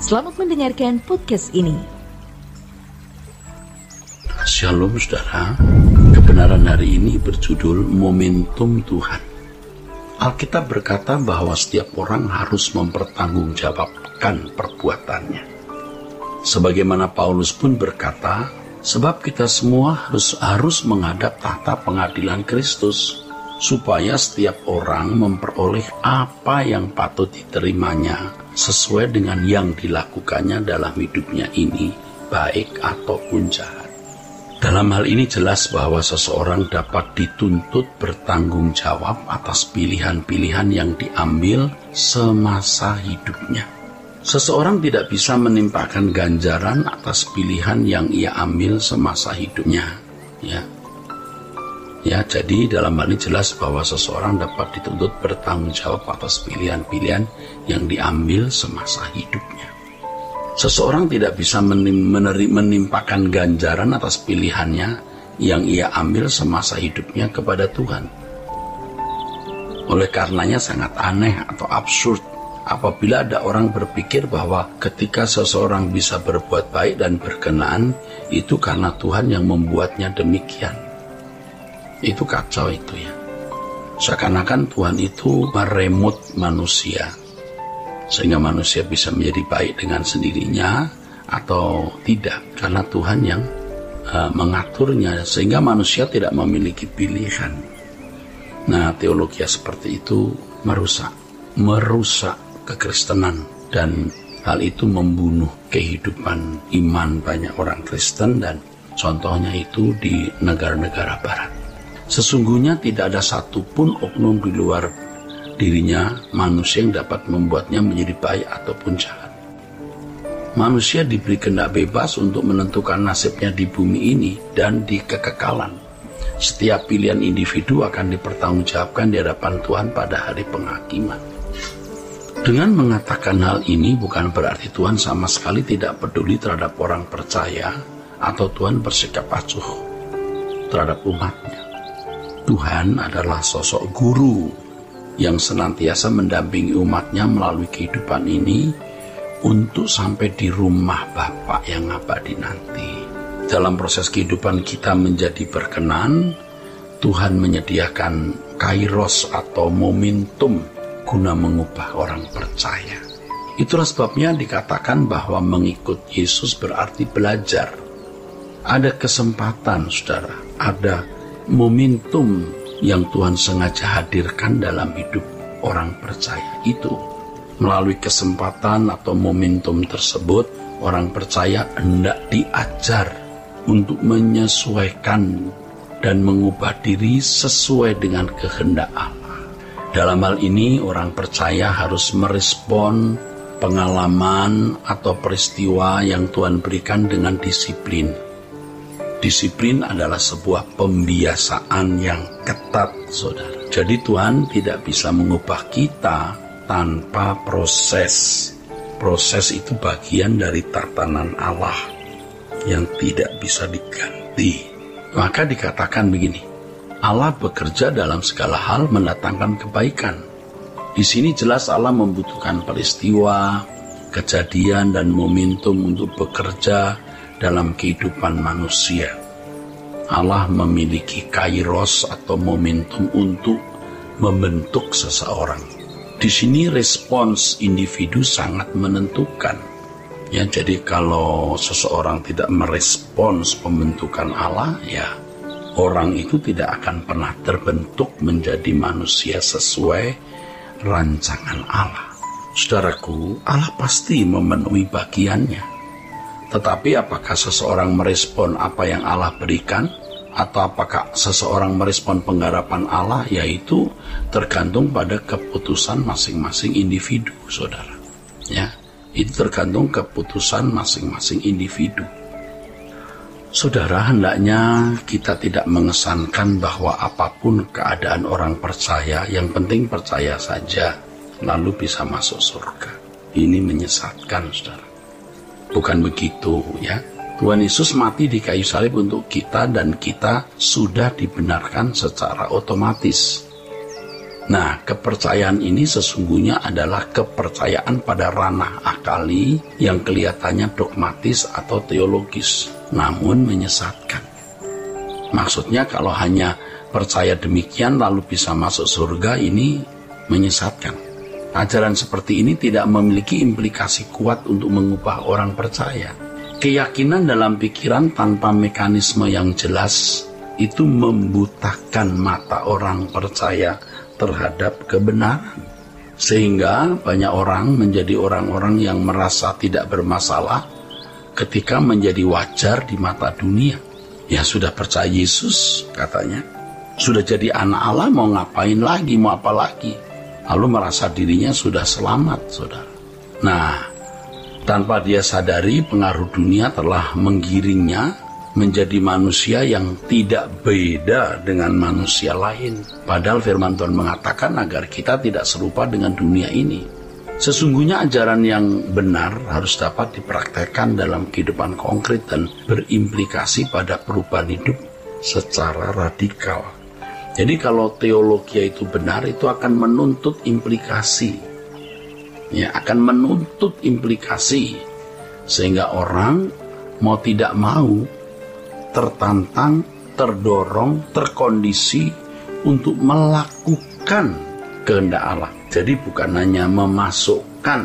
Selamat mendengarkan podcast ini. Shalom saudara, kebenaran hari ini berjudul Momentum Tuhan. Alkitab berkata bahwa setiap orang harus mempertanggungjawabkan perbuatannya. Sebagaimana Paulus pun berkata, sebab kita semua harus menghadap tahta pengadilan Kristus, supaya setiap orang memperoleh apa yang patut diterimanya sesuai dengan yang dilakukannya dalam hidupnya ini, baik ataupun jahat. Dalam hal ini jelas bahwa seseorang dapat dituntut bertanggung jawab atas pilihan-pilihan yang diambil semasa hidupnya. Seseorang tidak bisa menimpakan ganjaran atas pilihan yang ia ambil semasa hidupnya. Ya, jadi dalam hal ini jelas bahwa seseorang dapat dituntut bertanggung jawab atas pilihan-pilihan yang diambil semasa hidupnya. Seseorang tidak bisa menimpakan ganjaran atas pilihannya yang ia ambil semasa hidupnya kepada Tuhan. Oleh karenanya sangat aneh atau absurd apabila ada orang berpikir bahwa ketika seseorang bisa berbuat baik dan berkenan, itu karena Tuhan yang membuatnya demikian. Itu kacau itu ya. Seakan-akan Tuhan itu meremut manusia, sehingga manusia bisa menjadi baik dengan sendirinya atau tidak, karena Tuhan yang mengaturnya, sehingga manusia tidak memiliki pilihan. Nah, teologi seperti itu merusak kekristenan, dan hal itu membunuh kehidupan iman banyak orang Kristen, dan contohnya itu di negara-negara barat. Sesungguhnya tidak ada satupun oknum di luar dirinya manusia yang dapat membuatnya menjadi baik ataupun jahat. Manusia diberi kehendak bebas untuk menentukan nasibnya di bumi ini dan di kekekalan. Setiap pilihan individu akan dipertanggungjawabkan di hadapan Tuhan pada hari penghakiman. Dengan mengatakan hal ini bukan berarti Tuhan sama sekali tidak peduli terhadap orang percaya atau Tuhan bersikap acuh terhadap umatnya. Tuhan adalah sosok guru yang senantiasa mendampingi umatnya melalui kehidupan ini untuk sampai di rumah Bapa yang abadi nanti. Dalam proses kehidupan kita menjadi berkenan, Tuhan menyediakan kairos atau momentum guna mengubah orang percaya. Itulah sebabnya dikatakan bahwa mengikut Yesus berarti belajar. Ada kesempatan, saudara, ada momentum yang Tuhan sengaja hadirkan dalam hidup orang percaya itu. Melalui kesempatan atau momentum tersebut, orang percaya hendak diajar untuk menyesuaikan dan mengubah diri sesuai dengan kehendak Allah. Dalam hal ini, orang percaya harus merespon pengalaman atau peristiwa yang Tuhan berikan dengan disiplin. Disiplin adalah sebuah pembiasaan yang ketat, saudara. Jadi Tuhan tidak bisa mengubah kita tanpa proses. Proses itu bagian dari tatanan Allah yang tidak bisa diganti. Maka dikatakan begini, Allah bekerja dalam segala hal mendatangkan kebaikan. Di sini jelas Allah membutuhkan peristiwa, kejadian, dan momentum untuk bekerja dalam kehidupan manusia. Allah memiliki kairos atau momentum untuk membentuk seseorang. Di sini respons individu sangat menentukan. Ya, jadi kalau seseorang tidak merespons pembentukan Allah, ya orang itu tidak akan pernah terbentuk menjadi manusia sesuai rancangan Allah. Saudaraku, Allah pasti memenuhi bagiannya. Tetapi apakah seseorang merespon apa yang Allah berikan, atau apakah seseorang merespon penggarapan Allah, yaitu tergantung pada keputusan masing-masing individu, saudara. Ya, itu tergantung keputusan masing-masing individu. Saudara, hendaknya kita tidak mengesankan bahwa apapun keadaan orang percaya, yang penting percaya saja, lalu bisa masuk surga. Ini menyesatkan, saudara. Bukan begitu, ya. Tuhan Yesus mati di kayu salib untuk kita, dan kita sudah dibenarkan secara otomatis. Nah, kepercayaan ini sesungguhnya adalah kepercayaan pada ranah akali yang kelihatannya dogmatis atau teologis, namun menyesatkan. Maksudnya kalau hanya percaya demikian lalu bisa masuk surga, ini menyesatkan. Ajaran seperti ini tidak memiliki implikasi kuat untuk mengubah orang percaya. Keyakinan dalam pikiran tanpa mekanisme yang jelas itu membutakan mata orang percaya terhadap kebenaran. Sehingga banyak orang menjadi orang-orang yang merasa tidak bermasalah ketika menjadi wajar di mata dunia. Ya sudah percaya Yesus katanya, sudah jadi anak Allah, mau ngapain lagi, mau apa lagi. Lalu merasa dirinya sudah selamat, saudara. Nah, tanpa dia sadari pengaruh dunia telah menggiringnya menjadi manusia yang tidak beda dengan manusia lain. Padahal firman Tuhan mengatakan agar kita tidak serupa dengan dunia ini. Sesungguhnya ajaran yang benar harus dapat dipraktekkan dalam kehidupan konkret dan berimplikasi pada perubahan hidup secara radikal. Jadi kalau teologi itu benar, itu akan menuntut implikasi. Ya, akan menuntut implikasi. Sehingga orang mau tidak mau tertantang, terdorong, terkondisi untuk melakukan kehendak Allah. Jadi bukan hanya memasukkan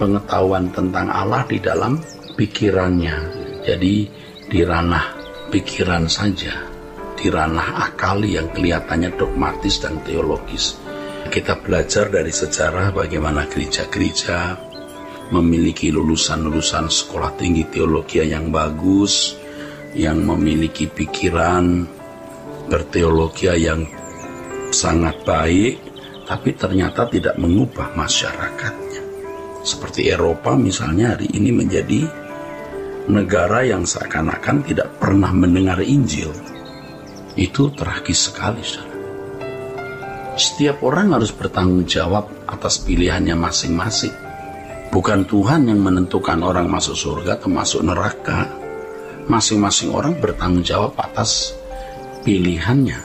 pengetahuan tentang Allah di dalam pikirannya. Jadi di ranah pikiran saja, di ranah akali yang kelihatannya dogmatis dan teologis. Kita belajar dari sejarah bagaimana gereja-gereja memiliki lulusan-lulusan sekolah tinggi teologi yang bagus, yang memiliki pikiran berteologi yang sangat baik, tapi ternyata tidak mengubah masyarakatnya. Seperti Eropa misalnya hari ini menjadi negara yang seakan-akan tidak pernah mendengar Injil. Itu tragis sekali, saudara. Setiap orang harus bertanggung jawab atas pilihannya masing-masing. Bukan Tuhan yang menentukan orang masuk surga atau masuk neraka. Masing-masing orang bertanggung jawab atas pilihannya.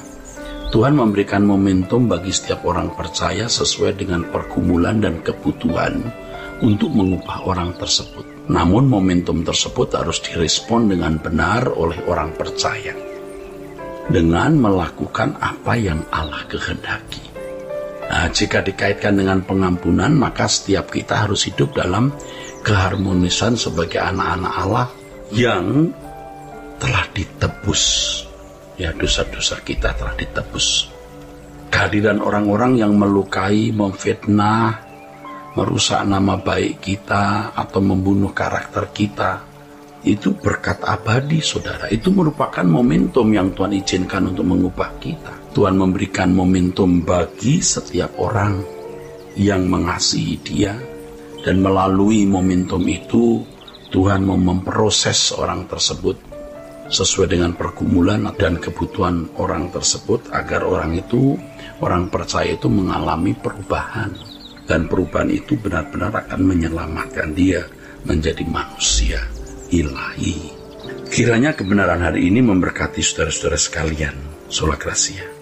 Tuhan memberikan momentum bagi setiap orang percaya sesuai dengan pergumulan dan kebutuhan untuk mengubah orang tersebut. Namun momentum tersebut harus direspon dengan benar oleh orang percaya dengan melakukan apa yang Allah kehendaki. Nah, jika dikaitkan dengan pengampunan, maka setiap kita harus hidup dalam keharmonisan sebagai anak-anak Allah yang telah ditebus. Ya, dosa-dosa kita telah ditebus. Kehadiran orang-orang yang melukai, memfitnah, merusak nama baik kita, atau membunuh karakter kita, itu berkat abadi, saudara. Itu merupakan momentum yang Tuhan izinkan untuk mengubah kita. Tuhan memberikan momentum bagi setiap orang yang mengasihi Dia, dan melalui momentum itu Tuhan mau memproses orang tersebut sesuai dengan pergumulan dan kebutuhan orang tersebut, agar orang percaya itu mengalami perubahan, dan perubahan itu benar-benar akan menyelamatkan dia menjadi manusia ilahi. Kiranya kebenaran hari ini memberkati saudara-saudara sekalian. Sola Gracia.